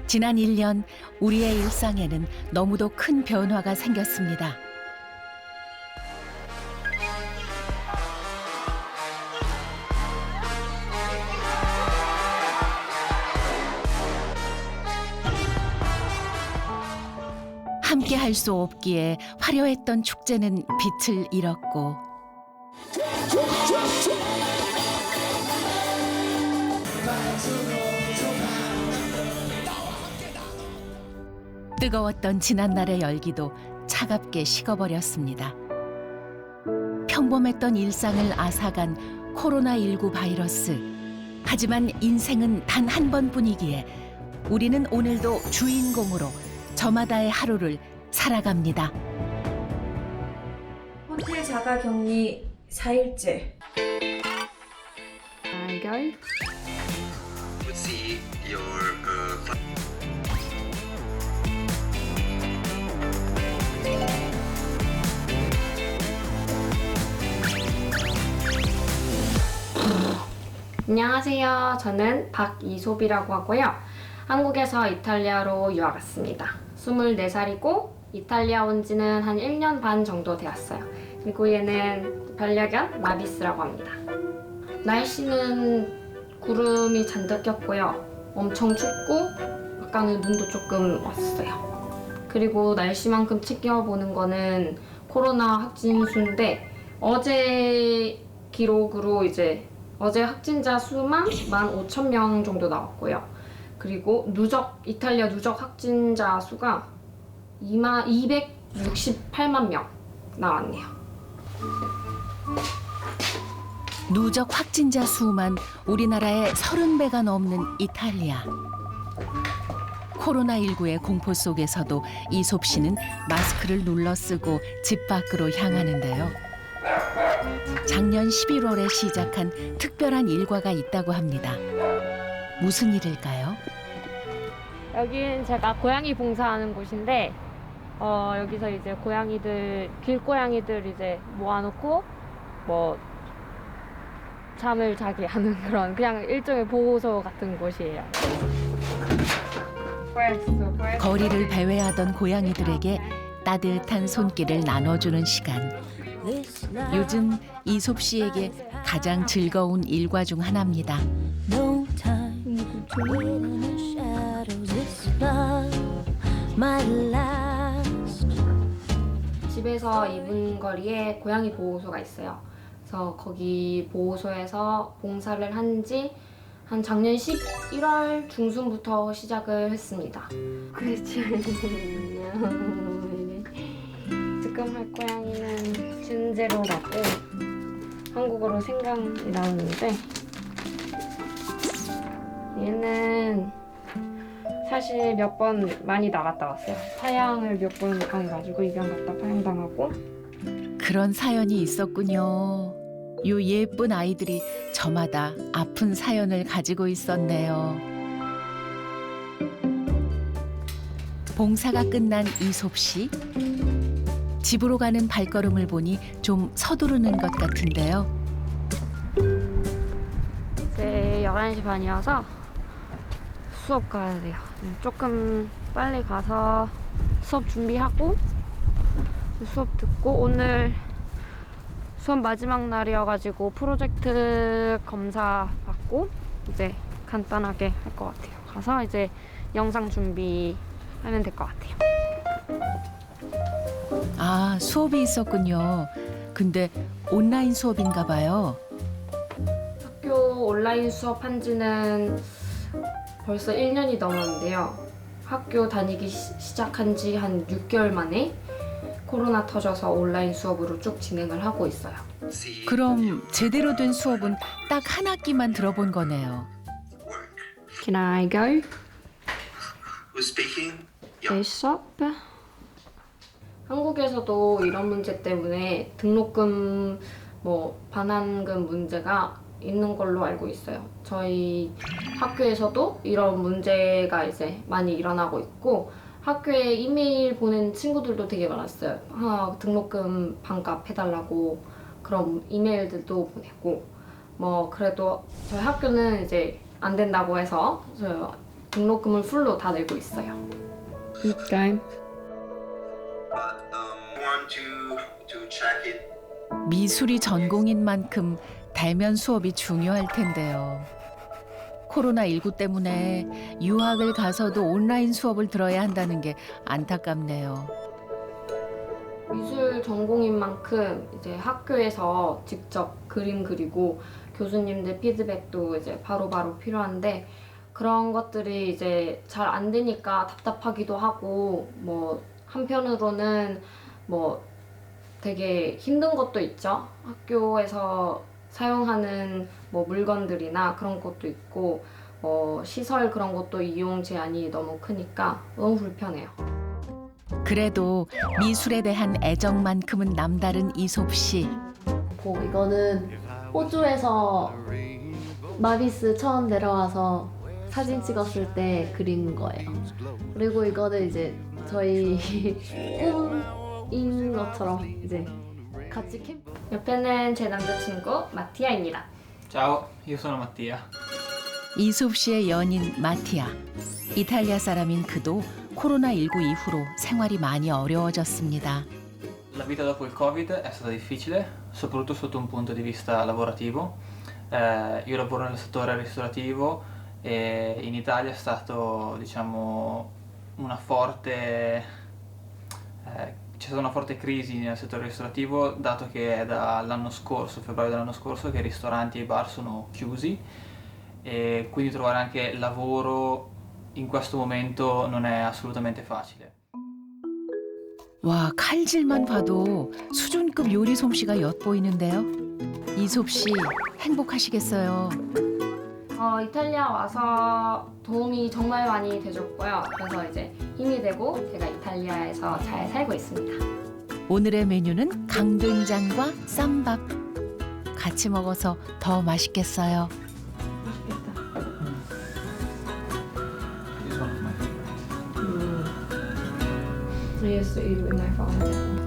지난 1년 우리의 일상에는 너무도 큰 변화가 생겼습니다. 함께 할 수 없기에 화려했던 축제는 빛을 잃었고 뜨거웠던 지난날의 열기도 차갑게 식어버렸습니다. 평범했던 일상을 앗아간 코로나19 바이러스. 하지만 인생은 단 한 번뿐이기에 우리는 오늘도 주인공으로 저마다의 하루를 살아갑니다. 호텔 자가 격리 4일째. 알결. see your 안녕하세요. 저는 박이솝이라고 하고요. 한국에서 이탈리아로 유학 왔습니다. 24살이고 이탈리아 온 지는 한 1년 반 정도 되었어요. 그리고 얘는 반려견 마비스라고 합니다. 날씨는 구름이 잔뜩 꼈고요. 엄청 춥고 아까는 눈도 조금 왔어요. 그리고 날씨만큼 지켜보는 거는 코로나 확진수인데 어제 기록으로 이제 어제 확진자 수만 15,000명 정도 나왔고요. 그리고 이탈리아 누적 확진자 수가 268만 명 나왔네요. 누적 확진자 수만 우리나라의 30배가 넘는 이탈리아. 코로나19의 공포 속에서도 이솝 씨는 마스크를 눌러 쓰고 집 밖으로 향하는데요. 작년 11월에 시작한 특별한 일과가 있다고 합니다. 무슨 일일까요? 여긴 제가 고양이 봉사하는 곳인데 여기서 이제 길고양이들 이제 모아놓고 뭐 잠을 자게 하는 그런 그냥 일종의 보호소 같은 곳이에요. 거리를 배회하던 고양이들에게 따뜻한 손길을 나눠주는 시간. 요즘 이솝 씨에게 가장 즐거운 일과 중 하나입니다. 집에서 2분 거리에 고양이 보호소가 있어요. 그래서 거기 보호소에서 봉사를 한 지 한 작년 11월 중순부터 시작을 했습니다. 그렇지. 지금 할 고양이는 준제로라고 한국어로 생강이 나오는데 얘는 사실 몇 번 많이 나갔다 왔어요. 파양을 몇 번 당해가지고 입양 갔다 파양당하고. 그런 사연이 있었군요. 요 예쁜 아이들이 저마다 아픈 사연을 가지고 있었네요. 봉사가 끝난 이솝 씨. 집으로 가는 발걸음을 보니 좀 서두르는 것 같은데요. 이제 11시 반이어서 수업 가야 돼요. 조금 빨리 가서 수업 준비하고 수업 듣고 오늘 수업 마지막 날이어가지고 프로젝트 검사 받고 이제 간단하게 할 것 같아요. 가서 이제 영상 준비하면 될 것 같아요. 아, 수업이 있었군요. 근데 온라인 수업인가 봐요. 학교 온라인 수업한 지는 벌써 1년이 넘었는데요. 학교 다니기 시작한 지 한 6개월 만에 코로나 터져서 온라인 수업으로 쭉 진행을 하고 있어요. 그럼 제대로 된 수업은 딱 한 학기만 들어본 거네요. Can I go? who's speaking? 네, 수업? 한국에서도 이런 문제 때문에 등록금, 반환금 문제가 있는 걸로 알고 있어요. 저희 학교에서도 이런 문제가 이제 많이 일어나고 있고 학교에 이메일 보낸 친구들도 되게 많았어요. 등록금 반값 해달라고 그런 이메일들도 보내고 그래도 저희 학교는 이제 안 된다고 해서 등록금을 풀로 다 내고 있어요. 그러니까 But want to check it. 미술이 전공인 만큼 대면 수업이 중요할 텐데요. 코로나19 때문에 유학을 가서도 온라인 수업을 들어야 한다는 게 안타깝네요. 미술 전공인 만큼 이제 학교에서 직접 그림 그리고 교수님들 피드백도 이제 바로바로 필요한데 그런 것들이 이제 잘 안 되니까 답답하기도 하고 뭐 한편으로는 뭐 되게 힘든 것도 있죠. 학교에서 사용하는 뭐 물건들이나 그런 것도 있고 시설 그런 것도 이용 제한이 너무 크니까 너무 불편해요. 그래도 미술에 대한 애정만큼은 남다른 이솝 씨. 이거는 호주에서 마비스 처음 내려와서 사진 찍었을 때 그린 거예요. 그리고 이거는 이제 저희 꿈인 것처럼 이제 같이 캠프. 옆에는 제 남자친구 마티아입니다. Ciao, io sono Mattia. 이솝 씨의 연인 마티아. 이탈리아 사람인 그도 코로나19 이후로 생활이 많이 어려워졌습니다. La vita dopo il Covid è stata difficile, soprattutto sotto un punto di vista lavorativo. Io lavoro nel settore ristorativo e in Italia è stato, diciamo, c'è stata una forte crisi nel settore ristorativo, dato che è dall'anno scorso, febbraio dell'anno scorso, che i ristoranti e i bar sono chiusi e quindi trovare anche lavoro in questo momento non è assolutamente facile. 와, 칼질만 봐도 수준급 요리 솜씨가 엿보이는데요. 이솝 씨 행복하시겠어요. 이탈리아 와서 도움이 정말 많이 되줬고요. 그래서 이제 힘이 되고 제가 이탈리아에서 잘 살고 있습니다. 오늘의 메뉴는 강된장과 쌈밥. 같이 먹어서 더 맛있겠어요. These ones are my favorite. I used to eat with my father.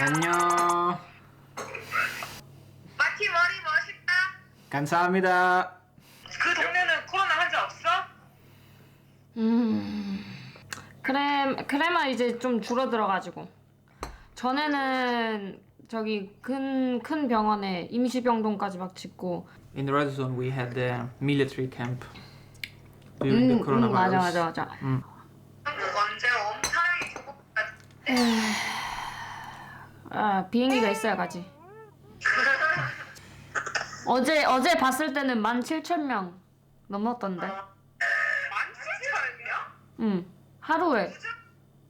안녕. 마티 머리 멋있다. 감사합니다. 그 동네는 코로나 환자 없어? 크레마 이제 좀 줄어들어가지고 전에는 저기 큰 병원에 임시병동까지 막 짓고 In red zone we had the military camp during the coronavirus. 맞아. 한국 언제 엄청나게 죽었다. 비행기가 있어야 가지. 어제 봤을 때는 17,000명 넘었던데. 17,000이야? 응, 하루에.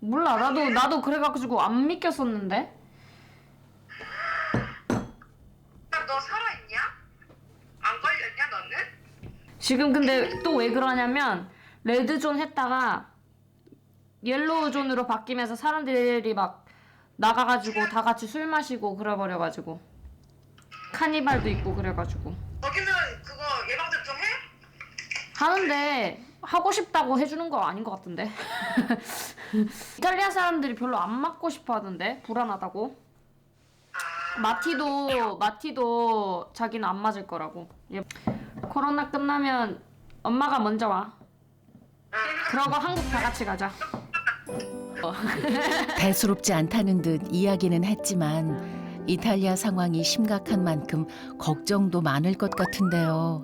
몰라, 나도 그래가지고 안 믿겼었는데. 너 살아있냐? 안 걸렸냐 너는? 지금 근데 또 왜 그러냐면 레드존 했다가 옐로우존으로 바뀌면서 사람들이 막 나가가지고 다 같이 술 마시고 그래버려가지고 카니발도 있고 그래가지고 거기는 그거 예방접종 해? 하는데 하고 싶다고 해주는 거 아닌 것 같은데. 이탈리아 사람들이 별로 안 맞고 싶어 하던데 불안하다고. 마티도 자기는 안 맞을 거라고. 코로나 끝나면 엄마가 먼저 와. 그러고 한국 다 같이 가자. 대수롭지 않다는 듯 이야기는 했지만 이탈리아 상황이 심각한 만큼 걱정도 많을 것 같은데요.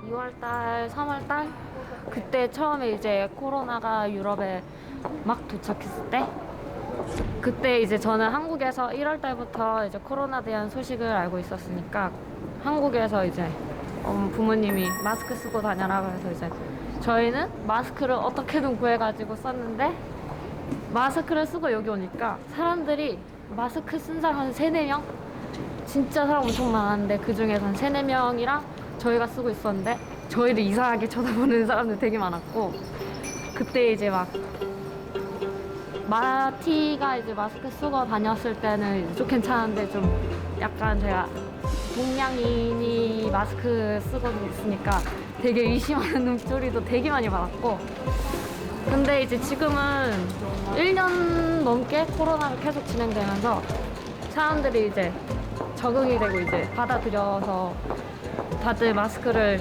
(2월달) (3월달) 그때 처음에 이제 코로나가 유럽에 막 도착했을 때 그때 이제 저는 한국에서 1월달부터 이제 코로나에 대한 소식을 알고 있었으니까 한국에서 이제 부모님이 마스크 쓰고 다녀라 그래서 이제 저희는 마스크를 어떻게든 구해가지고 썼는데 마스크를 쓰고 여기 오니까 사람들이 마스크 쓴 사람 한 3-4명? 진짜 사람 엄청 많았는데 그 중에서 한 3-4명이랑 저희가 쓰고 있었는데 저희를 이상하게 쳐다보는 사람들 되게 많았고 그때 이제 막 마티가 이제 마스크 쓰고 다녔을 때는 좀 괜찮은데 좀 약간 제가 동양인이 마스크 쓰고 있으니까 되게 의심하는 눈초리도 되게 많이 받았고, 근데 이제 지금은 1년 넘게 코로나가 계속 진행되면서 사람들이 이제 적응이 되고 이제 받아들여서 다들 마스크를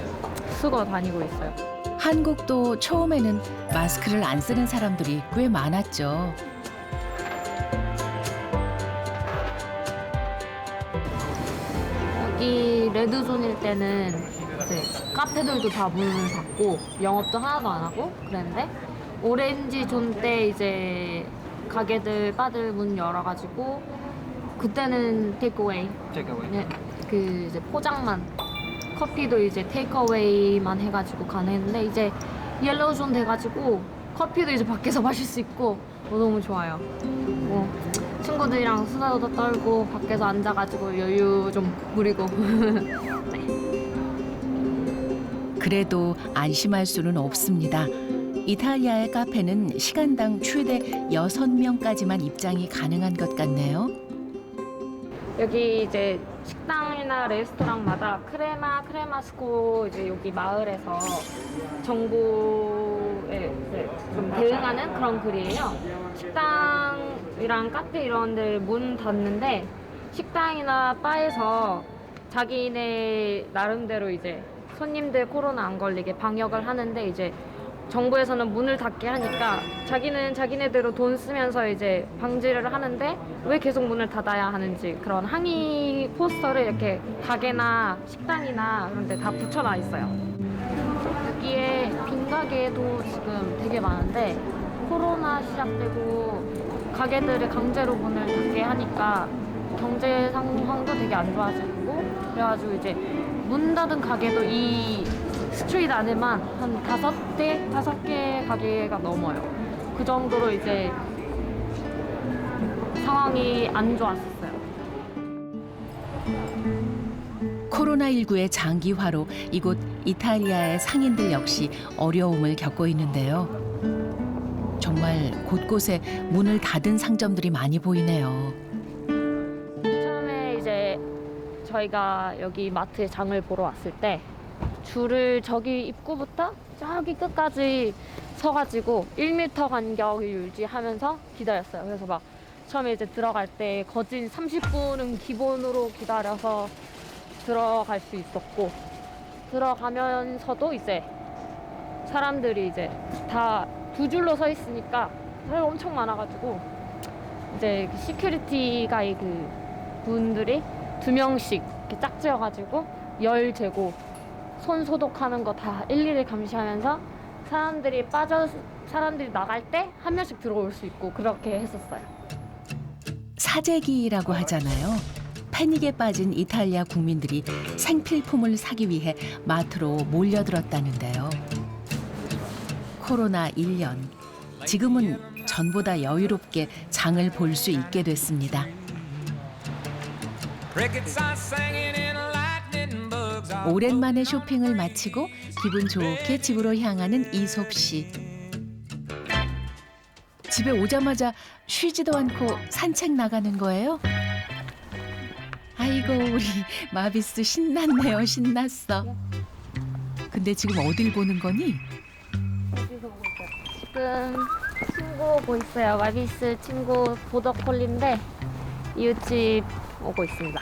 쓰고 다니고 있어요. 한국도 처음에는 마스크를 안 쓰는 사람들이 꽤 많았죠. 여기 레드존일 때는 이제 카페들도 다 문을 닫고 영업도 하나도 안 하고 그랬는데 오렌지 존 때 이제 가게들 바들 문 열어가지고 그때는 테이크어웨이 네, 그 이제 포장만 커피도 이제 테이크어웨이만 해가지고 가능했는데 이제 옐로우 존 돼가지고 커피도 이제 밖에서 마실 수 있고 너무 좋아요. 뭐 친구들이랑 수다도 떨고 밖에서 앉아가지고 여유 좀 부리고 그래도 안심할 수는 없습니다. 이탈리아의 카페는 시간당 최대 6명까지만 입장이 가능한 것 같네요. 여기 이제 식당이나 레스토랑마다 크레마스코 이제 여기 마을에서 정보에 이제 좀 대응하는 그런 글이에요. 식당이랑 카페 이런 데 문 닫는데 식당이나 바에서 자기네 나름대로 이제 손님들 코로나 안 걸리게 방역을 하는데 이제 정부에서는 문을 닫게 하니까 자기는 자기네대로 돈 쓰면서 이제 방지를 하는데 왜 계속 문을 닫아야 하는지 그런 항의 포스터를 이렇게 가게나 식당이나 그런 데 다 붙여놔 있어요. 여기에 빈 가게도 지금 되게 많은데 코로나 시작되고 가게들이 강제로 문을 닫게 하니까 경제 상황도 되게 안 좋아지고 그래가지고 이제 문 닫은 가게도 이 스트리트 안에만 한 5개 가게가 넘어요. 그 정도로 이제 상황이 안 좋았었어요. 코로나19의 장기화로 이곳 이탈리아의 상인들 역시 어려움을 겪고 있는데요. 정말 곳곳에 문을 닫은 상점들이 많이 보이네요. 처음에 이제 저희가 여기 마트에 장을 보러 왔을 때 줄을 저기 입구부터 저기 끝까지 서가지고 1m 간격을 유지하면서 기다렸어요. 그래서 막 처음에 이제 들어갈 때 거진 30분은 기본으로 기다려서 들어갈 수 있었고 들어가면서도 이제 사람들이 이제 다 두 줄로 서 있으니까 사람이 엄청 많아가지고 이제 시큐리티 가이 그 분들이 2명씩 이렇게 짝지어가지고 열 재고 손 소독하는 거 다 일일이 감시하면서 사람들이 나갈 때 한 명씩 들어올 수 있고 그렇게 했었어요. 사재기라고 하잖아요. 패닉에 빠진 이탈리아 국민들이 생필품을 사기 위해 마트로 몰려들었다는데요. 코로나 1년, 지금은 전보다 여유롭게 장을 볼 수 있게 됐습니다. 오랜만에 쇼핑을 마치고 기분 좋게 집으로 향하는 이솝 씨. 집에 오자마자 쉬지도 않고 산책 나가는 거예요? 아이고 우리 마비스 신났네요. 신났어. 근데 지금 어딜 보는 거니? 어디서 보고 있어요? 지금 친구 오고 있어요. 마비스 친구 보더콜리인데 이웃집 오고 있습니다.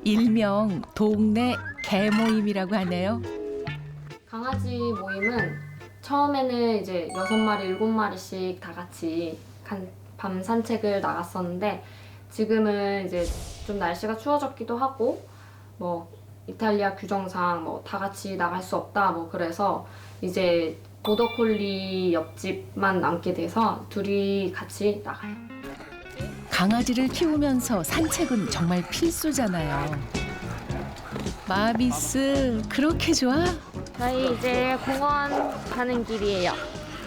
일명 동네 개 모임이라고 하네요. 강아지 모임은 처음에는 이제 6마리, 7마리씩 다 같이 밤 산책을 나갔었는데 지금은 이제 좀 날씨가 추워졌기도 하고 뭐 이탈리아 규정상 뭐 다 같이 나갈 수 없다 뭐 그래서 이제 보더콜리 옆집만 남게 돼서 둘이 같이 나가요. 강아지를 키우면서 산책은 정말 필수잖아요. 마비스 그렇게 좋아? 저희 이제 공원 가는 길이에요.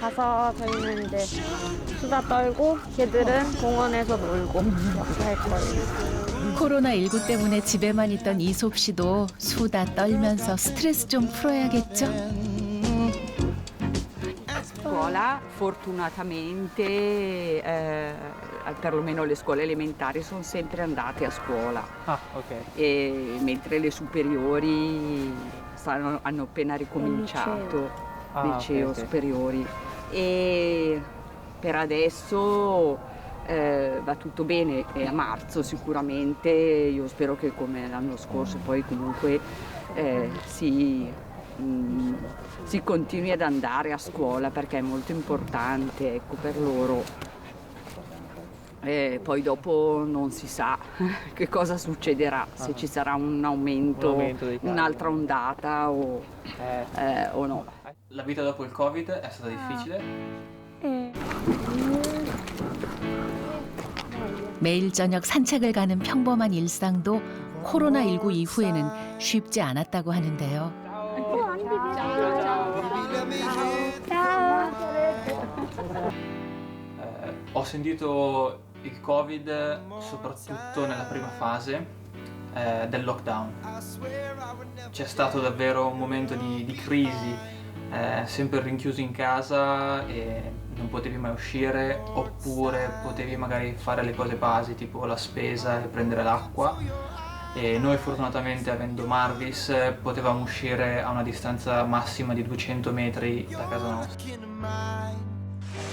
가서 저희는 이제 수다 떨고 걔들은 공원에서 놀고 이렇게 할 거예요. 코로나19 때문에 집에만 있던 이솝 씨도 수다 떨면서 스트레스 좀 풀어야겠죠? scuola fortunatamente perlomeno le scuole elementari sono sempre andate a scuola, Ah, ok. mentre le superiori hanno appena ricominciato, liceo, ok. superiori. E per adesso va tutto bene, e a marzo sicuramente, io spero che come l'anno scorso poi comunque si continui ad andare a scuola, perché è molto importante, ecco, per loro. Poi dopo non si sa che cosa succederà, se ci sarà un aumento dei casi. un'altra ondata o no. La vita dopo il Covid è stata difficile? 매일 저녁 산책을 가는 평범한 일상도 코로나19 이후에는 쉽지 않았다고 하는데요. Ho sentito il Covid soprattutto nella prima fase del lockdown. C'è stato davvero un momento di crisi, sempre rinchiuso in casa e non potevi mai uscire, oppure potevi magari fare le cose basi tipo la spesa e prendere l'acqua. E noi fortunatamente, avendo Marvis, potevamo uscire a una distanza massima di 200 metri da casa nostra.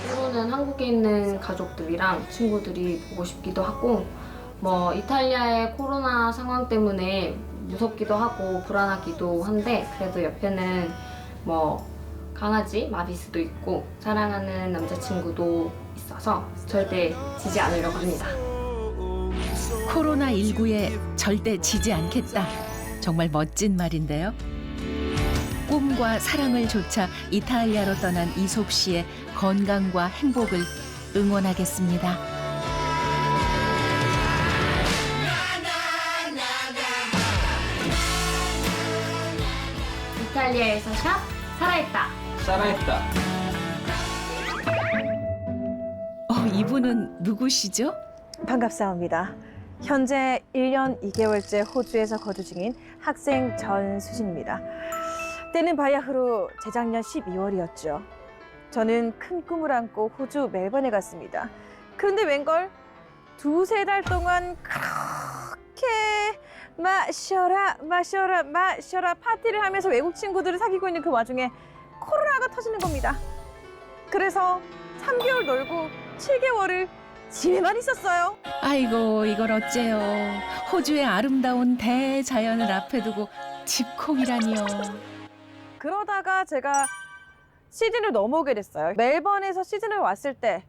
친구는 한국에 있는 가족들이랑 친구들이 보고 싶기도 하고, 뭐 이탈리아의 코로나 상황 때문에 무섭기도 하고 불안하기도 한데, 그래도 옆에는 뭐 강아지 마비스도 있고 사랑하는 남자친구도 있어서 절대 지지 않으려고 합니다. 코로나19에 절대 지지 않겠다. 정말 멋진 말인데요. 꿈과 사랑을 조차 이탈리아로 떠난 이솝 씨의 건강과 행복을 응원하겠습니다. 이탈리아에서 샵 살아있다. Saretta! 이분은 누구시죠? 반갑사옵니다. 현재 1년 2개월째 호주에서 거주 중인 학생 전수진입니다. 때는 바야흐로 재작년 12월이었죠. 저는 큰 꿈을 안고 호주 멜번에 갔습니다. 그런데 웬걸 2-3달 동안 그렇게 마셔라 파티를 하면서 외국 친구들을 사귀고 있는 그 와중에 코로나가 터지는 겁니다. 그래서 3개월 놀고 7개월을 집에만 있었어요. 아이고, 이걸 어째요. 호주의 아름다운 대자연을 앞에 두고 집콕이라니요. 그러다가 제가 시즌을 넘어오게 됐어요. 멜번에서 시즌을 왔을 때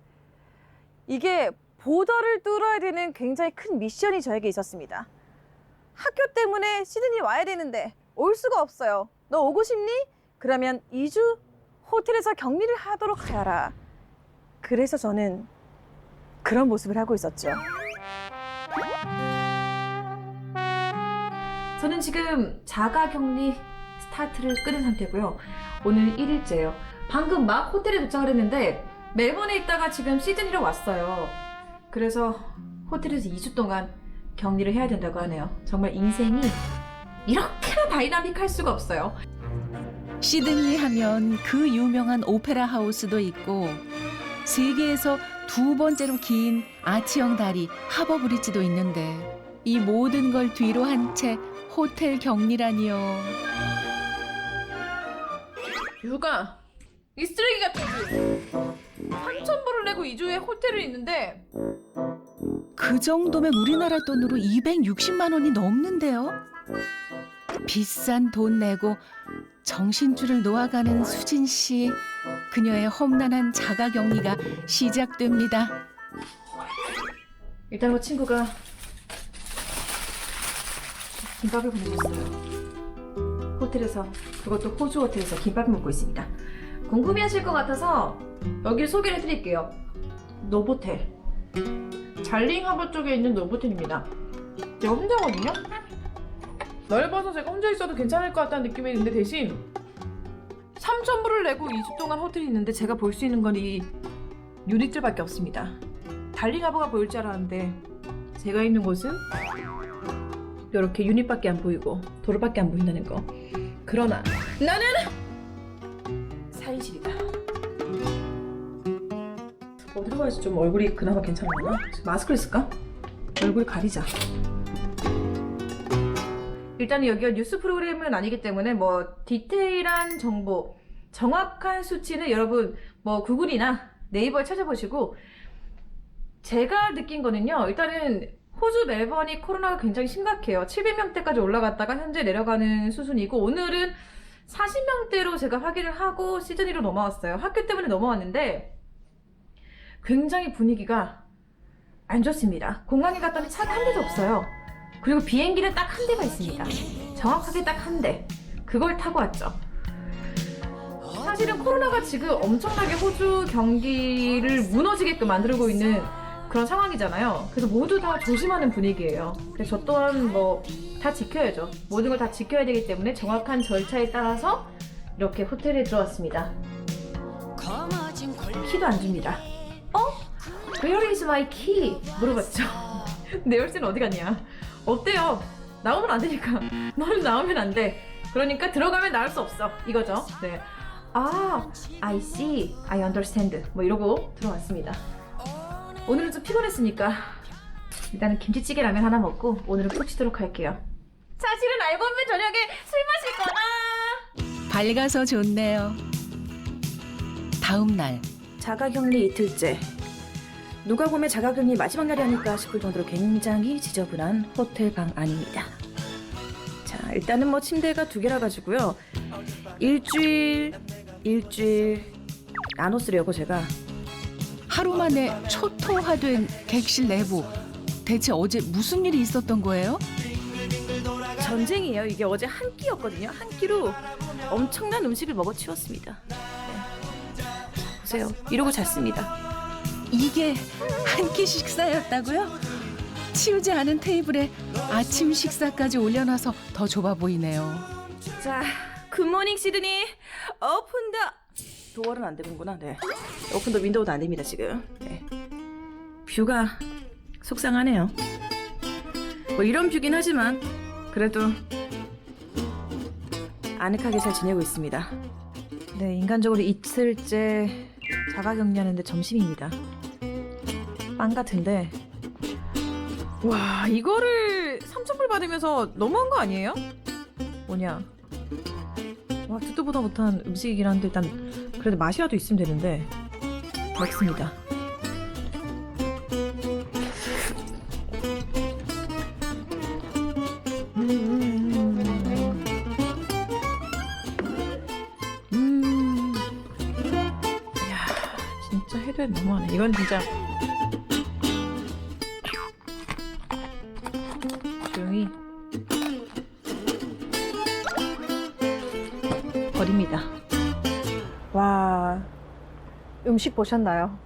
이게 보더를 뚫어야 되는 굉장히 큰 미션이 저에게 있었습니다. 학교 때문에 시드니 와야 되는데 올 수가 없어요. 너 오고 싶니? 그러면 2주 호텔에서 격리를 하도록 하여라. 그래서 저는 그런 모습을 하고 있었죠. 저는 지금 자가격리 스타트를 끊은 상태고요. 오늘 1일째예요. 방금 막 호텔에 도착을 했는데 멜번에 있다가 지금 시드니로 왔어요. 그래서 호텔에서 2주 동안 격리를 해야 된다고 하네요. 정말 인생이 이렇게나 다이나믹할 수가 없어요. 시드니 하면 그 유명한 오페라 하우스도 있고 세계에서 2번째로 긴 아치형 다리 하버 브리지도 있는데 이 모든 걸 뒤로 한 채 호텔 격리라니요. 유가 이 쓰레기 같은 집 3,000불을 내고 2주에 호텔을 있는데 그 정도면 우리나라 돈으로 260만 원이 넘는데요. 비싼 돈 내고 정신줄을 놓아가는 수진 씨. 그녀의 험난한 자가격리가 시작됩니다. 일단 그 친구가 김밥을 보내줬어요. 호텔에서, 그것도 호주 호텔에서 김밥을 먹고 있습니다. 궁금해하실 것 같아서 여기를 소개를 해드릴게요. 노보텔, 잘링하버 쪽에 있는 노보텔입니다. 제가 혼자거든요. 넓어서 제가 혼자 있어도 괜찮을 것 같다는 느낌이 드는데 대신 3,000불을 내고 2주 동안 호텔에 있는데 제가 볼 수 있는 건 이 유닛들밖에 없습니다. 달링하버가 보일 줄 알았는데 제가 있는 곳은 이렇게 유닛밖에 안 보이고 도로밖에 안 보인다는 거. 그러나 나는 4인실이다. 어디로 가야지 좀 얼굴이 그나마 괜찮나? 마스크를 쓸까? 얼굴 가리자. 일단은 여기가 뉴스 프로그램은 아니기 때문에 뭐 디테일한 정보, 정확한 수치는 여러분 뭐 구글이나 네이버에 찾아보시고, 제가 느낀 거는요, 일단은 호주 멜번이 코로나가 굉장히 심각해요. 700명대까지 올라갔다가 현재 내려가는 수준이고, 오늘은 40명대로 제가 확인을 하고 시드니로 넘어왔어요. 학교 때문에 넘어왔는데 굉장히 분위기가 안 좋습니다. 공항에 갔더니 차가 한 대도 없어요. 그리고 비행기는 딱 한 대가 있습니다. 정확하게 딱 한 대. 그걸 타고 왔죠. 사실은 코로나가 지금 엄청나게 호주 경기를 무너지게끔 만들고 있는 그런 상황이잖아요. 그래서 모두 다 조심하는 분위기예요. 그래서 저 또한 뭐 다 지켜야죠. 모든 걸 다 지켜야 되기 때문에 정확한 절차에 따라서 이렇게 호텔에 들어왔습니다. 키도 안 줍니다. Where is my key? 물어봤죠. 내 열쇠는 어디 갔냐? 없대요. 나오면 안 되니까. 너는 나오면 안 돼. 그러니까 들어가면 나올 수 없어. 이거죠. 네. I see, I understand. 뭐 이러고 들어왔습니다. 오늘은 좀 피곤했으니까 일단은 김치찌개 라면 하나 먹고 오늘은 푹 쉬도록 할게요. 사실은 알고 보면 저녁에 술 마실 거나. 밝아서 좋네요. 다음 날 자가격리 이틀째. 누가 보면 자가격리 마지막 날이 아닐까 싶을 정도로 굉장히 지저분한 호텔 방 안입니다. 자, 일단은 뭐 침대가 2개라 가지고요. 일주일 나눠 쓰려고 제가. 하루 만에 초토화된 객실 내부. 대체 어제 무슨 일이 있었던 거예요? 전쟁이에요. 이게 어제 한 끼였거든요. 한 끼로 엄청난 음식을 먹어 치웠습니다. 네. 보세요. 이러고 잤습니다. 이게 한 끼 식사였다고요? 치우지 않은 테이블에 아침 식사까지 올려놔서 더 좁아 보이네요. 자, 굿모닝 시드니. 오픈 더 도어는 안 되는구나. 네. 오픈 더 윈도우도 안 됩니다 지금. 네. 뷰가 속상하네요. 뭐 이런 뷰긴 하지만 그래도 아늑하게 잘 지내고 있습니다. 네, 인간적으로 이틀째 자가격리하는데 점심입니다. 빵 같은데. 와, 이거를 3,000불 받으면서 너무한 거 아니에요? 뭐냐? 와, 듣도 보다 못한 음식이긴 한데 일단 그래도 맛이라도 있으면 되는데 먹습니다. 이야, 진짜 해도 너무하네. 이건 진짜 조용히 버립니다. 와, 음식 보셨나요?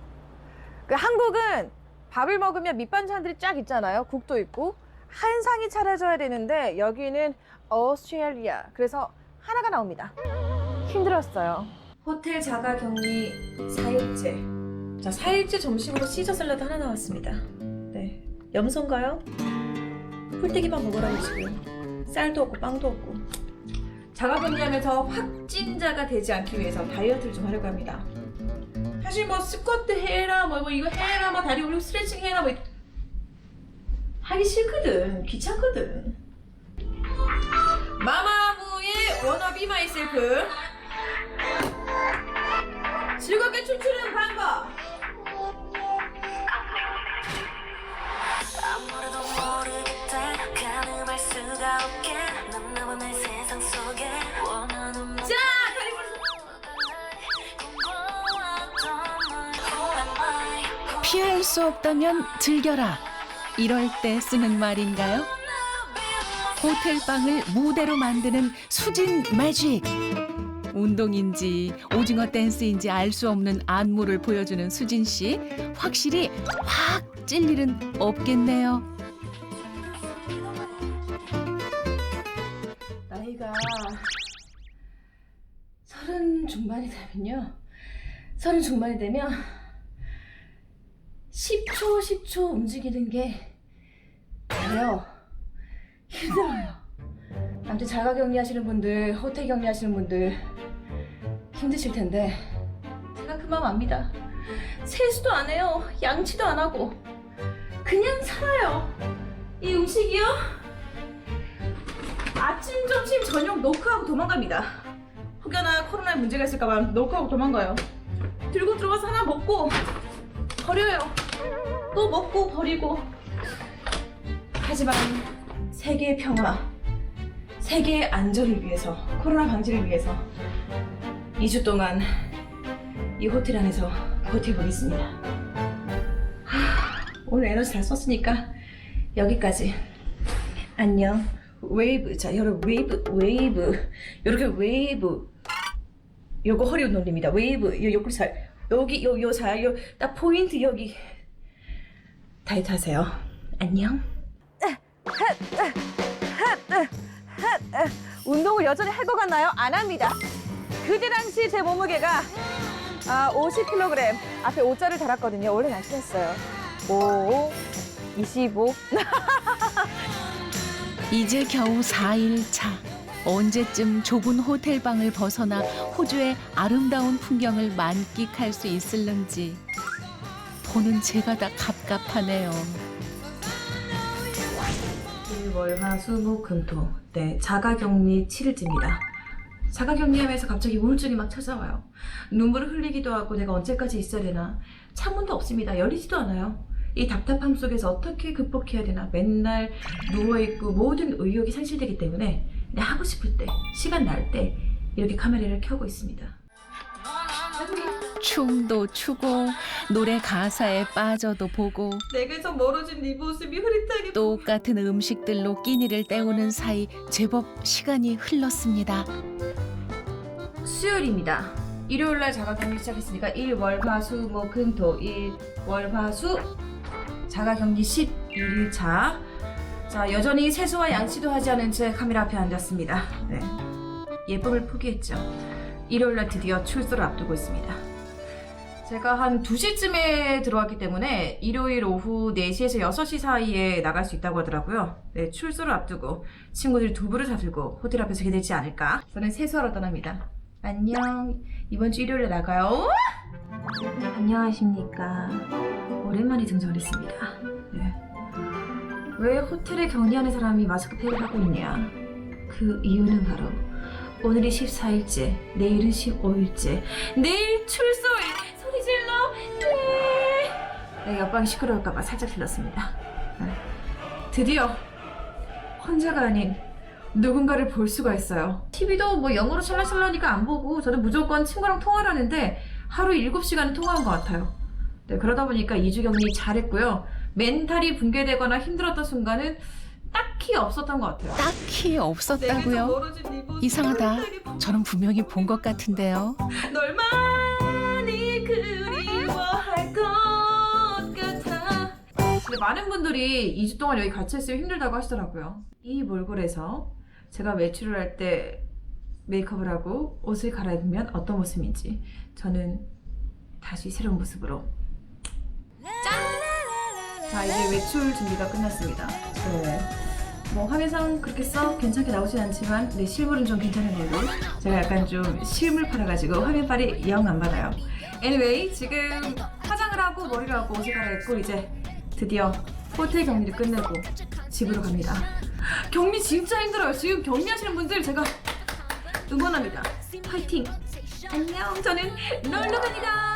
그 한국은 밥을 먹으면 밑반찬들이 쫙 있잖아요. 국도 있고 한 상이 차려져야 되는데 여기는 오스트레일리아. 그래서 하나가 나옵니다. 힘들었어요. 호텔 자가격리 4일째. 자, 4일째 점심으로 시저 샐러드 하나 나왔습니다. 네, 염소인가요? 풀떼기만 먹으라고 지금. 쌀도 없고 빵도 없고. 자가격리하면서 확진자가 되지 않기 위해서 다이어트를 좀 하려고 합니다. 사실 뭐 스쿼트 해라, 뭐 이거 해라, 뭐 다리 올리고 스트레칭 해라, 뭐 하기 싫거든, 귀찮거든. 마마무의 Wanna Be Myself. 즐겁게 춤추는 방법. 아무래도 모르겠다. 가늠할 수가 없게 난 나와 내 세상 속에 원하는 자, 피할 수 없다면 즐겨라. 이럴 때 쓰는 말인가요? 호텔방을 무대로 만드는 수진 매직. 운동인지 오징어 댄스인지 알 수 없는 안무를 보여주는 수진 씨. 확실히 확 찔 일은 없겠네요. 나이가 30 중반이 되면요. 30 중반이 되면 10초 움직이는 게 돼요. 힘들어요. 아무튼 자가격리 하시는 분들, 호텔 격리 하시는 분들 힘드실 텐데 제가 그 마음 압니다. 세수도 안 해요. 양치도 안 하고 그냥 살아요. 이 음식이요? 아침, 점심, 저녁 노크하고 도망갑니다. 혹여나 코로나에 문제가 있을까봐 노크하고 도망가요. 들고 들어가서 하나 먹고 버려요. 또 먹고 버리고. 하지만 세계의 평화, 세계의 안전을 위해서, 코로나 방지를 위해서 2주 동안 이 호텔 안에서 버텨보겠습니다. 오늘 에너지 다 썼으니까 여기까지. 안녕. 웨이브. 자, 여러분 웨이브. 이렇게 웨이브. 요거 허리 운동입니다. 웨이브. 요 옆구리살. 여기 요 딱 포인트 여기. 다이어트 하세요. 안녕. 운동을 여전히 할 것 같나요? 안 합니다. 그때 당시 제 몸무게가 50kg. 앞에 5자를 달았거든요. 원래 날씬했어요. 5, 25. 이제 겨우 4일 차. 언제쯤 좁은 호텔방을 벗어나 호주의 아름다운 풍경을 만끽할 수 있을는지 보는 제가 다 갑갑하네요. 월화수목금토. 네, 자가격리 7일째입니다. 자가격리하면서 갑자기 우울증이 막 찾아와요. 눈물을 흘리기도 하고 내가 언제까지 있어야 되나. 창문도 없습니다. 열리지도 않아요. 이 답답함 속에서 어떻게 극복해야 되나. 맨날 누워있고 모든 의욕이 상실되기 때문에 내가 하고 싶을 때, 시간 날 때 이렇게 카메라를 켜고 있습니다. 춤도 추고 노래 가사에 빠져도 보고 내게서 멀어진 네 모습이 흐릿하게 똑같은 음식들로 끼니를 때우는 사이 제법 시간이 흘렀습니다. 수요일입니다. 일요일날 자가격리 시작했으니까 일월화수목금토. 일월화수 자가격리 11일차. 자, 여전히 세수와 양치도 하지 않은 채 카메라 앞에 앉았습니다. 네. 예쁨을 포기했죠. 일요일날 드디어 출소를 앞두고 있습니다. 제가 한 2시쯤에 들어왔기 때문에 일요일 오후 4시에서 6시 사이에 나갈 수 있다고 하더라고요. 네, 출소를 앞두고 친구들이 두부를 사들고 호텔 앞에서 기다리지 않을까. 저는 세수하러 떠납니다. 안녕. 이번 주 일요일에 나가요. 안녕하십니까. 오랜만에 등장했습니다. 네. 왜 호텔에 격리하는 사람이 마스크팩을 하고 있냐. 그 이유는 바로 오늘이 14일째, 내일은 15일째, 내일 출소일. 소리 질러. 네. 옆방이 시끄러울까봐 살짝 질렀습니다. 네. 드디어 혼자가 아닌 누군가를 볼 수가 있어요. TV도 뭐 영어로 샬라샬라니까 안 보고 저는 무조건 친구랑 통화를 하는데 하루 7시간은 통화한 것 같아요. 네, 그러다 보니까 2주 격리 잘했고요. 멘탈이 붕괴되거나 힘들었던 순간은 딱히 없었던 것 같아요. 딱히 없었다고요? 이상하다. 저는 분명히 본 것 같은데요. 널 많이 그리워할 것 같아. 근데 많은 분들이 2주 동안 여기 같이 있으면 힘들다고 하시더라고요. 이 몰골에서 제가 외출을 할 때 메이크업을 하고 옷을 갈아입으면 어떤 모습인지 저는 다시 새로운 모습으로 자, 이제 외출 준비가 끝났습니다. 네. 뭐 화면상 그렇게 썩 괜찮게 나오진 않지만 네, 실물은 좀 괜찮은데도 제가 약간 좀 실물 팔아가지고 화면빨이 영 안 받아요. Anyway, 지금 화장을 하고 머리를 하고 옷을 갈아입고 이제 드디어 호텔 격리를 끝내고 집으로 갑니다. 격리 진짜 힘들어요. 지금 격리하시는 분들 제가 응원합니다. 파이팅! 안녕, 저는 놀러 갑니다.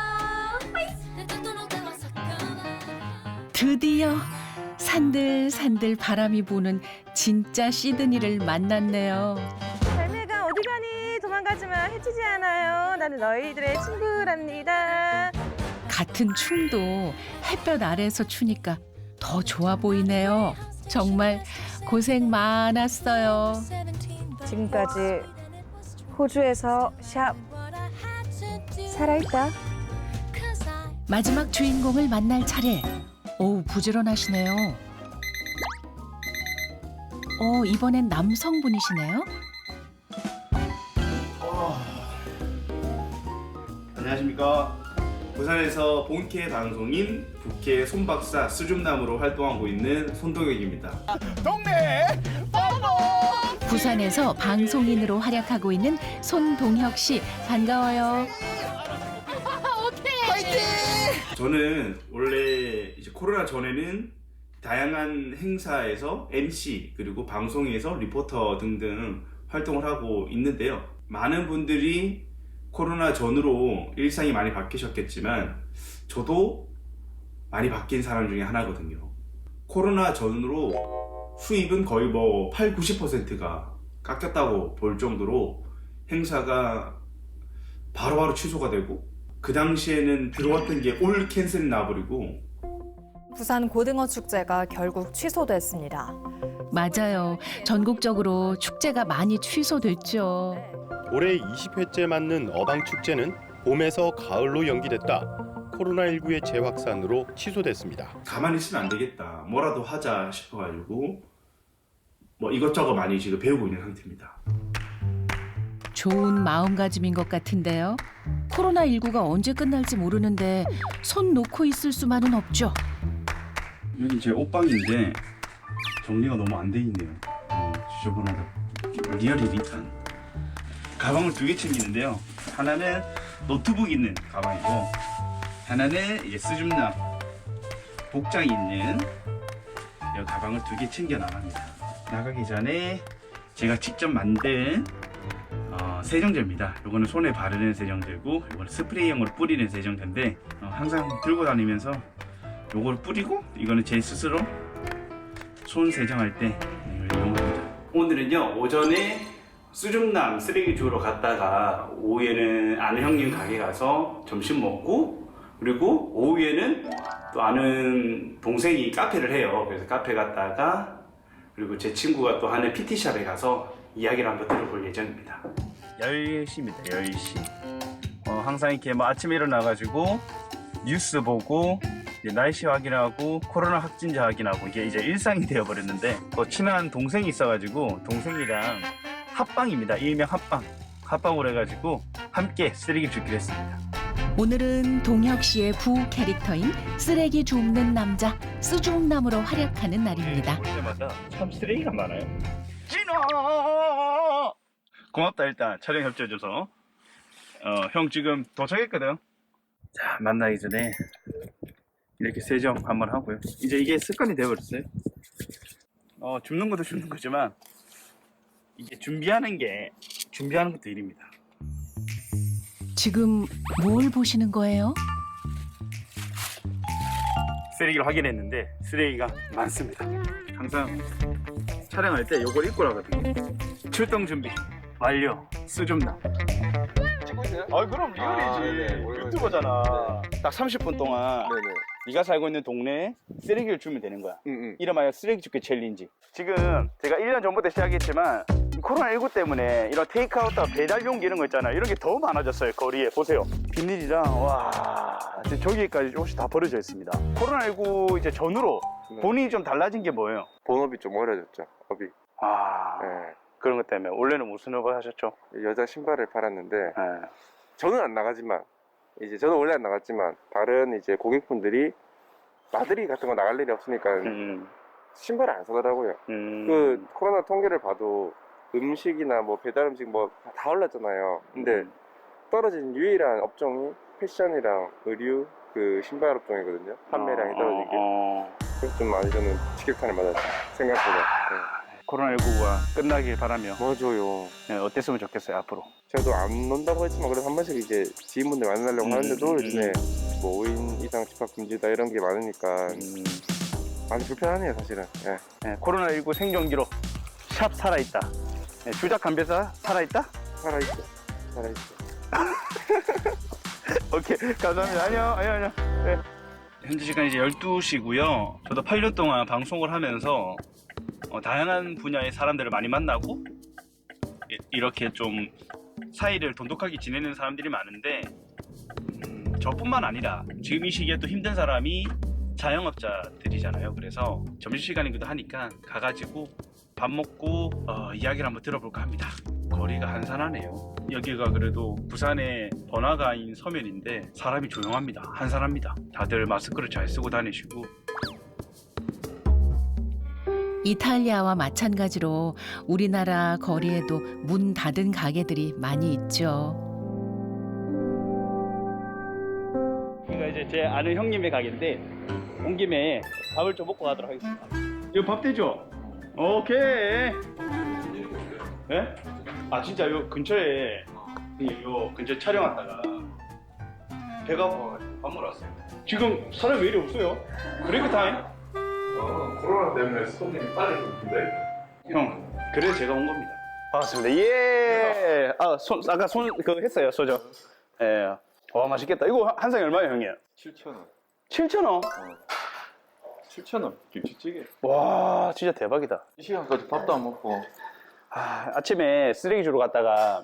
드디어 산들산들 바람이 부는 진짜 시드니를 만났네요. 갈매가 어디 가니? 도망가지마. 해치지 않아요. 나는 너희들의 친구랍니다. 같은 춤도 햇볕 아래서 추니까 더 좋아 보이네요. 정말 고생 많았어요. 지금까지 호주에서 샵 살아있다. 마지막 주인공을 만날 차례. 오, 부지런하시네요. 이번엔 남성분이시네요. 안녕하십니까. 부산에서 본캐 방송인 부캐 손박사 수줍남으로 활동하고 있는 손동혁입니다. 부산에서 방송인으로 활약하고 있는 손동혁 씨, 반가워요. 저는 원래 이제 코로나 전에는 다양한 행사에서 MC 그리고 방송에서 리포터 등등 활동을 하고 있는데요. 많은 분들이 코로나 전으로 일상이 많이 바뀌셨겠지만 저도 많이 바뀐 사람 중에 하나거든요. 코로나 전으로 수입은 거의 뭐 80~90%가 깎였다고 볼 정도로 행사가 바로바로 취소가 되고, 그 당시에는 들어왔던 게 올 캔슬이 나버리고. 부산 고등어 축제가 결국 취소됐습니다. 맞아요. 전국적으로 축제가 많이 취소됐죠. 올해 20회째 맞는 어방축제는 봄에서 가을로 연기됐다. 코로나19의 재확산으로 취소됐습니다. 가만히 있으면 안 되겠다, 뭐라도 하자 싶어가지고 뭐 이것저것 많이 지금 배우고 있는 상태입니다. 좋은 마음가짐인 것 같은데요. 코로나19가 언제 끝날지 모르는데 손 놓고 있을 수만은 없죠. 여기 제 옷방인데 정리가 너무 안 돼 있네요. 지저분하다. 리얼이 리탄. 가방을 2개 챙기는데요. 하나는 노트북 있는 가방이고, 하나는 이제 수줍남 복장이 있는 이 가방을 2개 챙겨 나갑니다. 나가기 전에 제가 직접 만든 세정제입니다. 이거는 손에 바르는 세정제고, 이거는 스프레이형으로 뿌리는 세정제인데 항상 들고 다니면서 요걸 뿌리고, 이거는 제 스스로 손 세정할 때 이용합니다. 오늘은요, 오전에 수줍남 쓰레기 주우러 갔다가 오후에는 아는 형님 가게 가서 점심 먹고, 그리고 오후에는 또 아는 동생이 카페를 해요. 그래서 카페 갔다가, 그리고 제 친구가 또 하는 PT샵에 가서 이야기를 한번 들어볼 예정입니다. 10시입니다. 10시. 항상 이렇게 뭐 아침에 일어나가지고 뉴스 보고 날씨 확인하고 코로나 확진자 확인하고, 이게 이제 일상이 되어버렸는데, 또 친한 동생이 있어가지고 동생이랑 합방입니다. 일명 합방으로 해가지고 함께 쓰레기 줍기로 했습니다. 오늘은 동혁 씨의 부 캐릭터인 쓰레기 줍는 남자 수줍남으로 활약하는 날입니다. 올 때마다 참 쓰레기가 많아요. 진호! 고맙다. 일단 촬영 협조해줘서. 형 지금 도착했거든. 자, 만나기 전에 이렇게 세정 한번 하고요. 이제 이게 습관이 되어버렸어요. 줍는 것도 줍는 거지만 이게 준비하는 것도 일입니다. 지금 뭘 보시는 거예요? 쓰레기를 확인했는데 쓰레기가 많습니다. 항상 촬영할 때 요걸 입고 나거든요. 출동 준비 완료. 수줍남. 찍고 있어요? 그럼 리얼이지. 유튜버잖아. 딱 30분 동안 네가 살고 있는 동네에 쓰레기를 주면 되는 거야. 이름하여 쓰레기 줍기 챌린지. 지금 제가 1년 전부터 시작했지만 코로나19 때문에 이런 테이크아웃과 배달 용기 이런 거 있잖아요. 이런 게 더 많아졌어요. 거리에 보세요. 비닐이랑 와, 저기까지 조금씩 다 버려져 있습니다. 코로나19 이제 전후로 본인이 좀 달라진 게 뭐예요? 본업이 좀 어려졌죠. 업이. 네. 그런 것 때문에. 원래는 무슨 업을 하셨죠? 여자 신발을 팔았는데 저는 안 나가지만, 이제 저는 원래 안 나갔지만 다른 이제 고객분들이 나들이 같은 거 나갈 일이 없으니까 신발을 안 사더라고요. 그 코로나 통계를 봐도 음식이나 뭐 배달 음식 뭐 다 올랐잖아요. 근데 떨어진 유일한 업종이 패션이랑 의류, 그 신발 업종이거든요. 판매량이 떨어진 게. 그래서 좀 많이 저는 직격탄을 맞았죠. 생각보다. 코로나19가 끝나길 바라며. 맞아요. 어땠으면 좋겠어요, 앞으로. 저도 안 논다고 했지만 그래도 한 번씩 이제 지인분들 만나려고 하는데도 요즘에 뭐 5인 이상 집합 금지다 이런 게 많으니까 많이 불편하네요, 사실은. 코로나19 생존기로 샵 살아있다. 주작 감별사 살아있다? 살아있죠. 오케이, 감사합니다. 안녕. 네. 현재 시간 이제 12시고요. 저도 8년 동안 방송을 하면서 다양한 분야의 사람들을 많이 만나고 이렇게 좀 사이를 돈독하게 지내는 사람들이 많은데, 저뿐만 아니라 지금 이 시기에 또 힘든 사람이 자영업자들이잖아요. 그래서 점심시간이기도 하니까 가가지고 밥 먹고 이야기를 한번 들어볼까 합니다. 거리가 한산하네요. 여기가 그래도 부산의 번화가인 서면인데 사람이 조용합니다. 한산합니다. 다들 마스크를 잘 쓰고 다니시고. 이탈리아와 마찬가지로 우리나라 거리에도 문 닫은 가게들이 많이 있죠. 여기가 이제 이제 제 아는 형님의 가게인데 온 김에 밥을 좀 먹고 가도록 하겠습니다. 이거 밥 되죠? 오케이. 네? 아 진짜 요 근처에 요 근처에 촬영 왔다가 배가 고파가지고 밥 먹으러 왔어요. 지금 사람이 왜 이리 없어요? 브레이크 타임? 코로나 때문에 손님이 빨리 끊긴데. 형, 그래서 제가 온 겁니다. 반갑습니다. 예. 아까 그거 했어요, 소저. 예. 와, 맛있겠다. 이거 한 상에 얼마예요, 형님? 7,000원. 7,000원? 7,000원. 김치찌개. 와, 진짜 대박이다. 이 시간까지 밥도 안 먹고. 아침에 쓰레기 주러 갔다가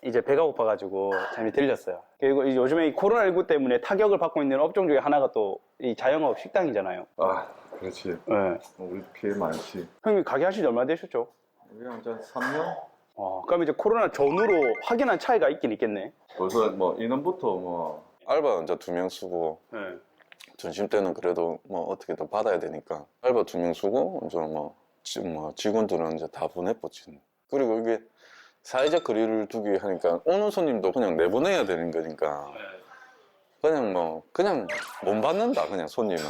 이제 배가 고파가지고 잠이 들렸어요. 그리고 이제 요즘에 이 코로나19 때문에 타격을 받고 있는 업종 중에 하나가 또 이 자영업 식당이잖아요. 아, 그렇지. 네. 우리 피해 많지. 형님 가게 하신 지 얼마 되셨죠? 우리 한 3년? 그럼 이제 코로나 전후로 확연한 차이가 있긴 있겠네. 벌써 뭐 인원부터 뭐 알바 이제 2명 쓰고 네. 점심 때는 그래도 뭐 어떻게든 받아야 되니까 알바 2명 쓰고 이제 뭐 직원들은 이제 다 보내버지. 그리고 이게 사회적 거리를 두기 하니까 오는 손님도 그냥 내보내야 되는 거니까 그냥 못 받는다 그냥 손님은.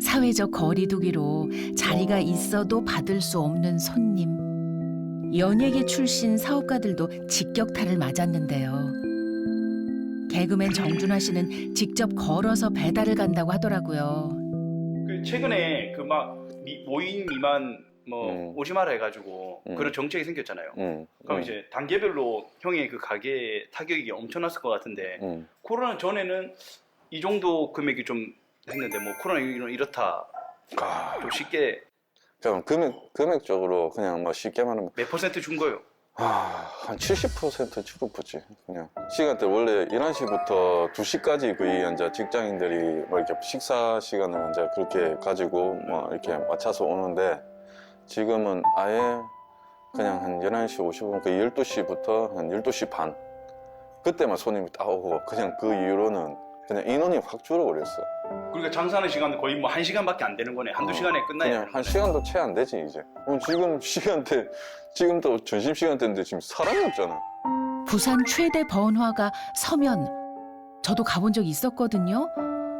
사회적 거리두기로 자리가 있어도 받을 수 없는 손님. 연예계 출신 사업가들도 직격탄을 맞았는데요. 개그맨 정준하 씨는 직접 걸어서 배달을 간다고 하더라고요. 그 최근에 그 막 모임 미만 오지 마라 해가지고 그런 정책이 생겼잖아요. 그럼 이제 단계별로 형의 그 가게 타격이 엄청났을 것 같은데 코로나 전에는 이 정도 금액이 좀 했는데 뭐 코로나19는 이렇다. 좀 쉽게. 그럼 금액적으로 그냥 뭐 쉽게 말하면 몇 퍼센트 준 거예요? 한 70% 줄어붙지. 그냥 시간대 원래 11시부터 2시까지 거의 이제 직장인들이 뭐 이렇게 식사 시간을 이제 그렇게 가지고 뭐 이렇게 맞춰서 오는데 지금은 아예 그냥 한 11시 55분, 그 12시부터 한 12시 반 그때만 손님이 딱 오고 그냥 그 이후로는 그냥 인원이 확 줄어버렸어. 그러니까 장사하는 시간은 거의 뭐 1시간밖에 안 되는 거네. 한두 시간에 끝나야 그냥 1시간도 채 안 되지 이제. 지금 시간대, 지금도 점심시간대인데 지금 사람이 없잖아. 부산 최대 번화가 서면. 저도 가본 적 있었거든요.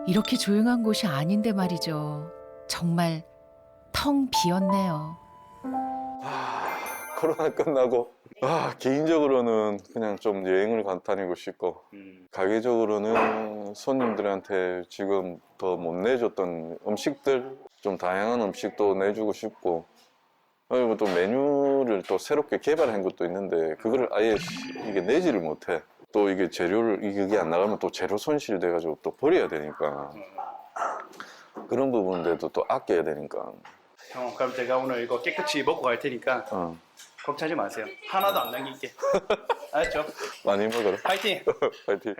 이렇게 조용한 곳이 아닌데 말이죠. 정말 텅 비었네요. 코로나 끝나고 개인적으로는 그냥 좀 여행을 다니고 싶고 가게적으로는 손님들한테 지금 더 못 내줬던 음식들 좀 다양한 음식도 내주고 싶고 그리고 또 메뉴를 또 새롭게 개발한 것도 있는데 그거를 아예 이게 내지를 못해. 또 이게 재료를 이게 안 나가면 또 재료 손실 돼가지고 또 버려야 되니까 그런 부분들도 또 아껴야 되니까. 형, 그럼 제가 오늘 이거 깨끗이 먹고 갈 테니까 걱정하지 마세요. 하나도 안 남길게. 알았죠? 많이 먹어라. 파이팅! 파이팅!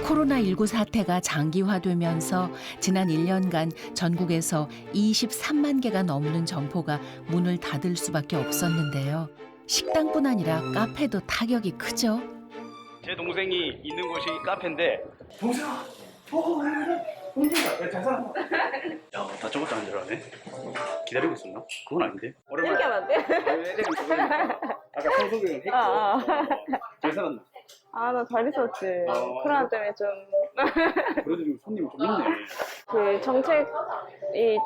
코로나19 사태가 장기화되면서 지난 1년간 전국에서 23만 개가 넘는 점포가 문을 닫을 수밖에 없었는데요. 식당뿐 아니라 카페도 타격이 크죠. 제 동생이 있는 곳이 카페인데 동생아! 잘 살았나? 야, 다저것도 안 들어가네. 기다리고 있었나? 그건 아닌데. 이렇게 하면 안 돼? 아까 청소기는 했고 잘 살았나? 나 잘 있었지. 코로나 때문에 좀. 그래도 지금 손님이 좀 있네. 그 정책이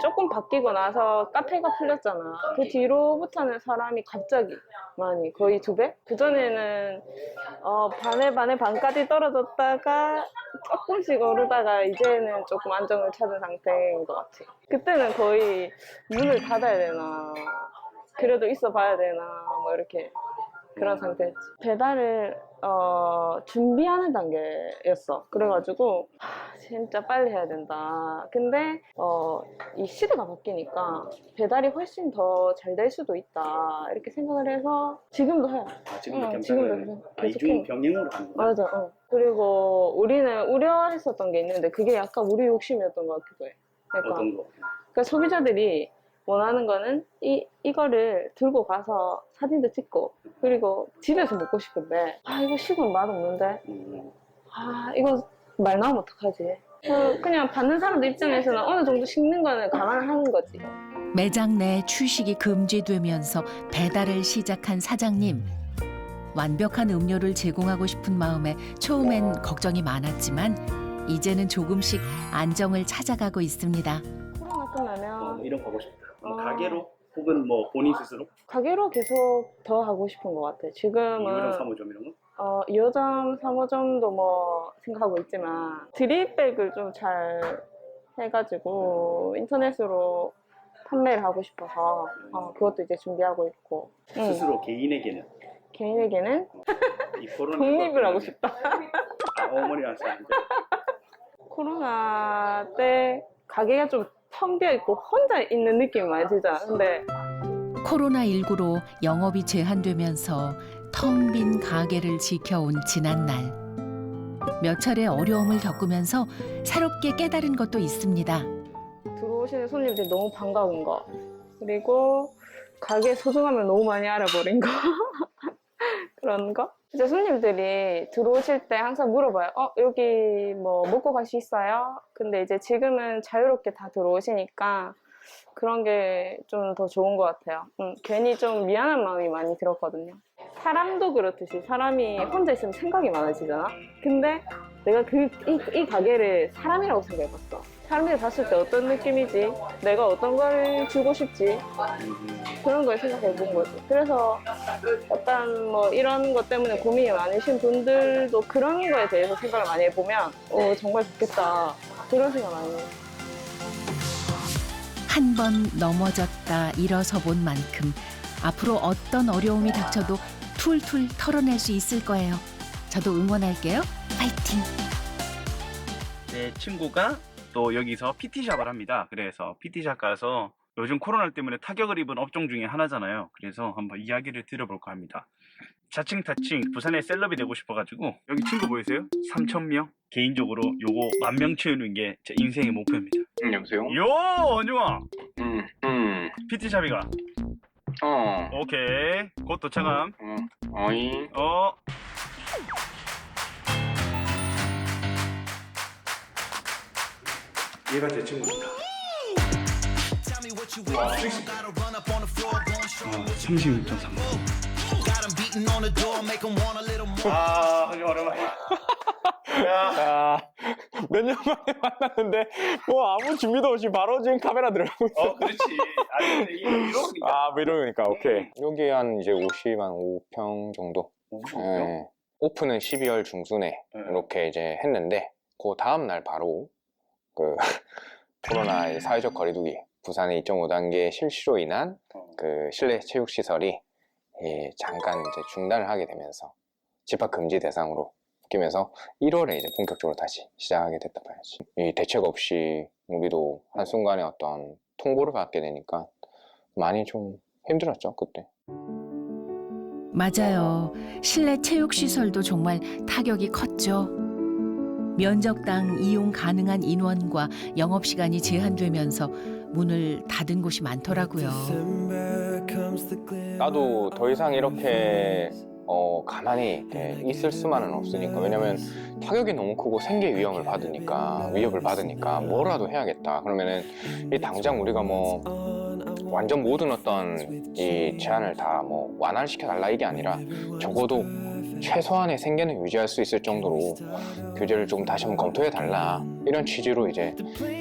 조금 바뀌고 나서 카페가 풀렸잖아. 그 뒤로부터는 사람이 갑자기 많이 거의 2배? 그전에는 반에 반까지 떨어졌다가 조금씩 오르다가 이제는 조금 안정을 찾은 상태인 것 같아. 그때는 거의 문을 닫아야 되나 그래도 있어 봐야 되나 뭐 이렇게 그런 상태였지. 배달을 준비하는 단계였어. 그래가지고 진짜 빨리 해야 된다. 근데 이 시대가 바뀌니까 배달이 훨씬 더 잘 될 수도 있다 이렇게 생각을 해서 지금도 해. 지금도 계속 해. 병행으로 하는 거야? 맞아. 그리고 우리는 우려했었던 게 있는데 그게 약간 우리 욕심이었던 것 같기도 해. 그러니까, 어떤 거? 그러니까 소비자들이 원하는 거는 이거를 들고 가서 사진도 찍고 그리고 집에서 먹고 싶은데 이거 식으면 맛없는데 이거 말 나오면 어떡하지? 그냥 받는 사람들 입장에서는 어느 정도 식는 거는 감안하는 거지. 매장 내 취식이 금지되면서 배달을 시작한 사장님. 완벽한 음료를 제공하고 싶은 마음에 처음엔 걱정이 많았지만 이제는 조금씩 안정을 찾아가고 있습니다. 코로나 끝나면 이런 거 하고 싶다. 가게로 혹은 뭐 본인 스스로? 가게로 계속 더 하고 싶은 것 같아. 지금은 2호점, 3호점 이런 거? 2호점, 3호점도 뭐 생각하고 있지만 드립백을 좀 잘 해가지고 인터넷으로 판매를 하고 싶어서 그것도 이제 준비하고 있고. 스스로 개인에게는? 개인에게는 이 코로나 독립을 하고 싶다. 어머니랑 사는데. 코로나 때 가게가 좀 텅 비어 있고 혼자 있는 느낌이 많이 들잖아. 근데 코로나19로 영업이 제한되면서 텅 빈 가게를 지켜온 지난날. 몇 차례 어려움을 겪으면서 새롭게 깨달은 것도 있습니다. 들어오시는 손님들이 너무 반가운 거, 그리고 가게 소중함을 너무 많이 알아버린 거 그런 거. 이제 손님들이 들어오실 때 항상 물어봐요. 여기 뭐 먹고 갈 수 있어요? 근데 이제 지금은 자유롭게 다 들어오시니까 그런 게 좀 더 좋은 것 같아요. 괜히 좀 미안한 마음이 많이 들었거든요. 사람도 그렇듯이 사람이 혼자 있으면 생각이 많아지잖아. 근데 내가 이 가게를 사람이라고 생각해봤어. 사람들이 봤을 때 어떤 느낌이지? 내가 어떤 걸 주고 싶지? 그런 걸 생각해본 거지. 그래서 약간 뭐 이런 것 때문에 고민이 많으신 분들도 그런 거에 대해서 생각을 많이 해보면 정말 좋겠다. 그런 생각 많이 해요. 한 번 넘어졌다 일어서 본 만큼 앞으로 어떤 어려움이 닥쳐도 툴툴 털어낼 수 있을 거예요. 저도 응원할게요. 파이팅! 내 친구가 또 여기서 PT샵을 합니다. 그래서 PT샵 가서 요즘 코로나 때문에 타격을 입은 업종 중에 하나잖아요. 그래서 한번 이야기를 들어볼까 합니다. 자칭 부산의 셀럽이 되고 싶어가지고 여기 친구 보이세요? 3,000명? 개인적으로 요거 10,000명 채우는 게 제 인생의 목표입니다. 여보세요? 요! 원중아! PT샵이가? 오케이. 곧 도착함. 어이. 얘가 제 친구입니다. 36.3번. 오랜만에. 몇 년 만에 만났는데 뭐 아무 준비도 없이 바로 지금 카메라 들어가고 있어. 그렇지. 아니 근데 이러니까. 뭐 이러니까 오케이. 여기 한 이제 55평 정도. 네. 오픈은 12월 중순에 이렇게 이제 했는데 그 다음 날 바로 그 코로나 사회적 거리두기 부산의 2.5단계 실시로 인한 그 실내 체육 시설이 잠깐 이제 중단을 하게 되면서 집합 금지 대상으로 바뀌면서 1월에 이제 본격적으로 다시 시작하게 됐다 봐야지. 이 대책 없이 우리도 한순간에 어떤 통보를 받게 되니까 많이 좀 힘들었죠 그때. 맞아요. 실내 체육시설도 정말 타격이 컸죠. 면적당 이용 가능한 인원과 영업시간이 제한되면서 문을 닫은 곳이 많더라고요. 나도 더 이상 이렇게 가만히 있을 수만은 없으니까. 왜냐면 타격이 너무 크고 생계 위협을 받으니까 뭐라도 해야겠다. 그러면은 당장 우리가 뭐 완전 모든 어떤 이 제한을 다 뭐 완화를 시켜달라 이게 아니라 적어도 최소한의 생계는 유지할 수 있을 정도로 규제를 조금 다시 한번 검토해달라 이런 취지로 이제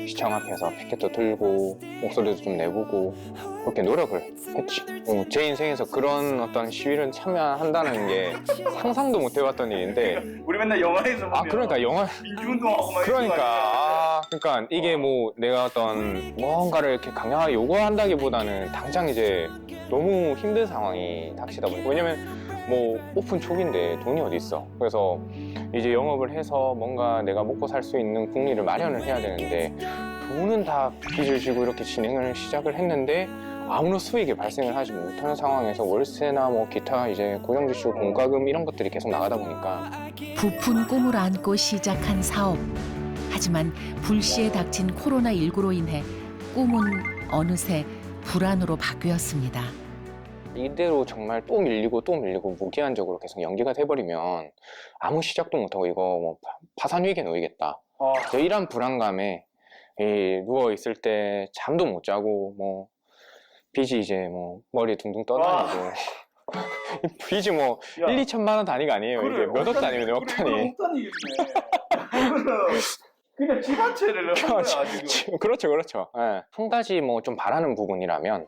시청 앞에서 피켓도 들고 목소리도 좀 내보고 그렇게 노력을 했지. 제 인생에서 그런 어떤 시위를 참여한다는 게 상상도 못 해봤던 일인데. 우리 맨날 영화에서 보면 그러니까 영화 민주운동하고 막 그러니까 이게 뭐 내가 어떤 뭔가를 이렇게 강력하게 요구한다기보다는 당장 이제 너무 힘든 상황이 닥치다 보니까. 왜냐면 뭐 오픈 초기인데 돈이 어디 있어. 그래서 이제 영업을 해서 뭔가 내가 먹고 살 수 있는 국리를 마련을 해야 되는데 돈은 다 빚을 지고 이렇게 진행을 시작을 했는데 아무런 수익이 발생을 하지 못하는 상황에서 월세나 뭐 기타 이제 고정지출 공과금 이런 것들이 계속 나가다 보니까 부푼 꿈을 안고 시작한 사업. 하지만 불시에 닥친 코로나19로 인해 꿈은 어느새 불안으로 바뀌었습니다. 이대로 정말 또 밀리고 무기한적으로 계속 연기가 돼버리면 아무 시작도 못하고 이거 뭐 파산 위기에 놓이겠다. 이런 불안감에 누워있을 때 잠도 못 자고 뭐 빚이 이제 뭐 머리에 둥둥 떠다니고 빚이 뭐 1, 2천만 원 단위가 아니에요. 그래, 이게 몇 억 단위면 억 단위. 억단 얘기네. 그냥 집 한 채를 한 거야 지금. 그렇죠, 그렇죠. 예. 한 가지 뭐 좀 바라는 부분이라면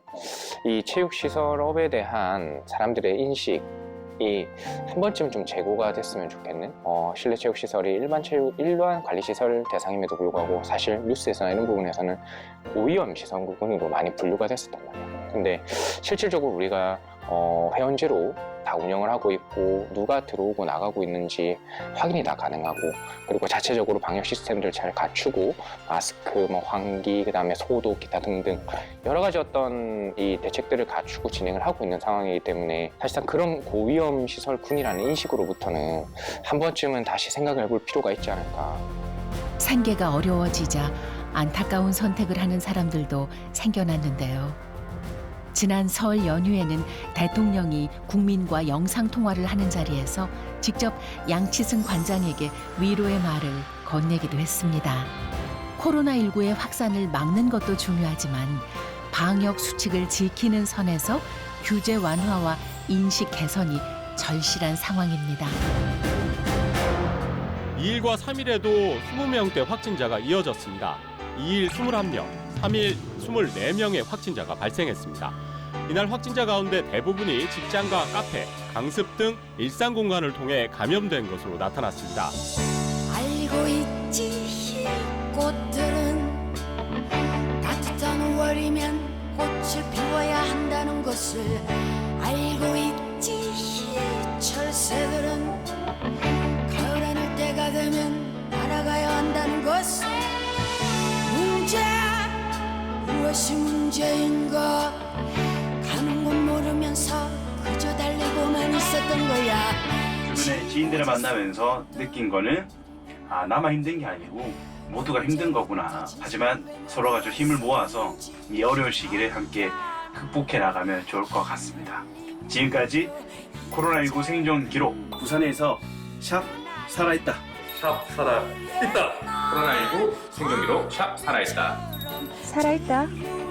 이 체육시설업에 대한 사람들의 인식이 한 번쯤 좀 재고가 됐으면 좋겠는 실내 체육시설이 일반 관리시설 대상임에도 불구하고 사실 뉴스에서나 이런 부분에서는 고위험 시설군으로 많이 분류가 됐었단 말이에요. 근데 실질적으로 우리가 회원제로 다 운영을 하고 있고 누가 들어오고 나가고 있는지 확인이 다 가능하고 그리고 자체적으로 방역 시스템들 잘 갖추고 마스크, 뭐 환기, 그다음에 소독, 기타 등등 여러 가지 어떤 이 대책들을 갖추고 진행을 하고 있는 상황이기 때문에 사실상 그런 고위험 시설군이라는 인식으로부터는 한 번쯤은 다시 생각을 해볼 필요가 있지 않을까. 생계가 어려워지자 안타까운 선택을 하는 사람들도 생겨났는데요. 지난 설 연휴에는 대통령이 국민과 영상통화를 하는 자리에서 직접 양치승 관장에게 위로의 말을 건네기도 했습니다. 코로나19의 확산을 막는 것도 중요하지만 방역 수칙을 지키는 선에서 규제 완화와 인식 개선이 절실한 상황입니다. 2일과 3일에도 20명대 확진자가 이어졌습니다. 2일 21명, 3일 24명의 확진자가 발생했습니다. 이날 확진자 가운데 대부분이 직장과 카페, 강습 등 일상 공간을 통해 감염된 것으로 나타났습니다. 알고 있지 꽃들은 따뜻한 월이면 꽃을 피워야 한다는 것을 알고 있지 철새들은 가을 하늘 때가 되면 날아가야 한다는 것을 무엇이 문제인가 가는 건 모르면서 그저 달리고만 있었던 거야. 최근에 지인들을 만나면서 느낀 거는 나만 힘든 게 아니고 모두가 힘든 거구나. 하지만 서로가 좀 힘을 모아서 이 어려운 시기를 함께 극복해 나가면 좋을 것 같습니다. 지금까지 코로나19 생존 기록 부산에서 샵 살아있다. 샵 살아있다. 코로나19 생존 기록 샵 살아있다. 살아있다.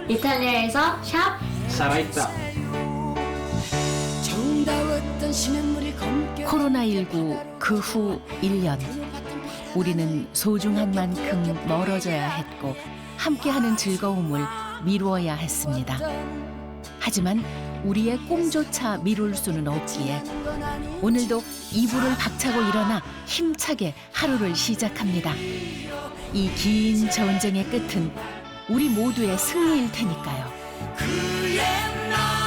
이탈리아에서 샵 살아있다. 코로나19 그 후 1년. 우리는 소중한 만큼 멀어져야 했고 함께하는 즐거움을 미루어야 했습니다. 하지만 우리의 꿈조차 미룰 수는 없기에 오늘도 이불을 박차고 일어나 힘차게 하루를 시작합니다. 이 긴 전쟁의 끝은 우리 모두의 승리일 테니까요. 그의 나